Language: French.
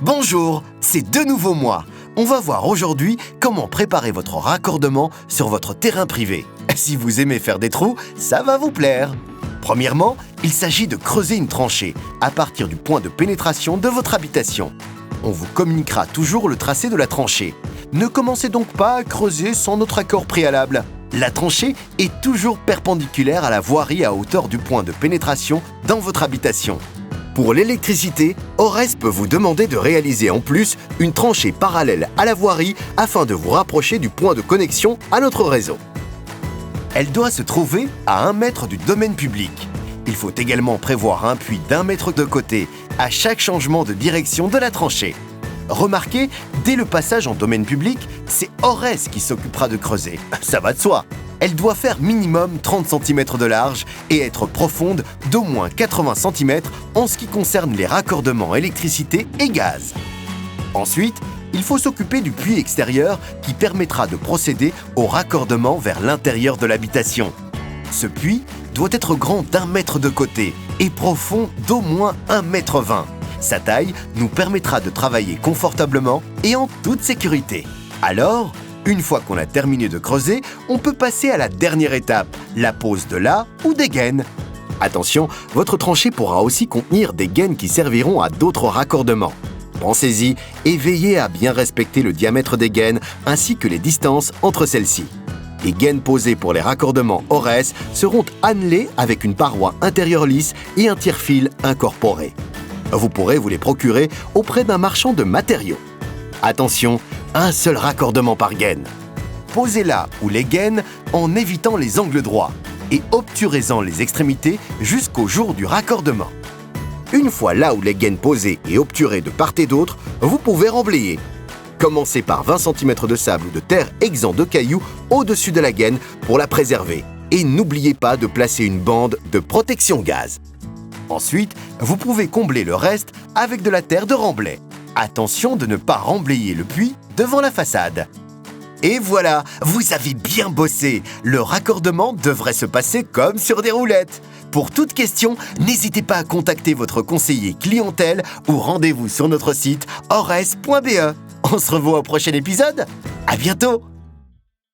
Bonjour, c'est de nouveau moi. On va voir aujourd'hui comment préparer votre raccordement sur votre terrain privé. Si vous aimez faire des trous, ça va vous plaire. Premièrement, il s'agit de creuser une tranchée à partir du point de pénétration de votre habitation. On vous communiquera toujours le tracé de la tranchée. Ne commencez donc pas à creuser sans notre accord préalable. La tranchée est toujours perpendiculaire à la voirie à hauteur du point de pénétration dans votre habitation. Pour l'électricité, Ores peut vous demander de réaliser en plus une tranchée parallèle à la voirie afin de vous rapprocher du point de connexion à notre réseau. Elle doit se trouver à 1 mètre du domaine public. Il faut également prévoir un puits d'1 mètre de côté à chaque changement de direction de la tranchée. Remarquez, dès le passage en domaine public, c'est Ores qui s'occupera de creuser. Ça va de soi. Elle doit faire minimum 30 cm de large et être profonde d'au moins 80 cm en ce qui concerne les raccordements électricité et gaz. Ensuite, il faut s'occuper du puits extérieur qui permettra de procéder au raccordement vers l'intérieur de l'habitation. Ce puits doit être grand d'1 mètre de côté et profond d'au moins 1,20 m. Sa taille nous permettra de travailler confortablement et en toute sécurité. Alors, une fois qu'on a terminé de creuser, on peut passer à la dernière étape, la pose de la ou des gaines. Attention, votre tranchée pourra aussi contenir des gaines qui serviront à d'autres raccordements. Pensez-y et veillez à bien respecter le diamètre des gaines ainsi que les distances entre celles-ci. Les gaines posées pour les raccordements Ores seront annelées avec une paroi intérieure lisse et un tire-fil incorporé. Vous pourrez vous les procurer auprès d'un marchand de matériaux. Attention, un seul raccordement par gaine. Posez-la ou les gaines en évitant les angles droits et obturez-en les extrémités jusqu'au jour du raccordement. Une fois là où les gaines posées et obturées de part et d'autre, vous pouvez remblayer. Commencez par 20 cm de sable ou de terre exempt de cailloux au-dessus de la gaine pour la préserver. Et n'oubliez pas de placer une bande de protection gaz. Ensuite, vous pouvez combler le reste avec de la terre de remblai. Attention de ne pas remblayer le puits devant la façade. Et voilà, vous avez bien bossé. Le raccordement devrait se passer comme sur des roulettes. Pour toute question, n'hésitez pas à contacter votre conseiller clientèle ou rendez-vous sur notre site ores.be. On se revoit au prochain épisode. À bientôt.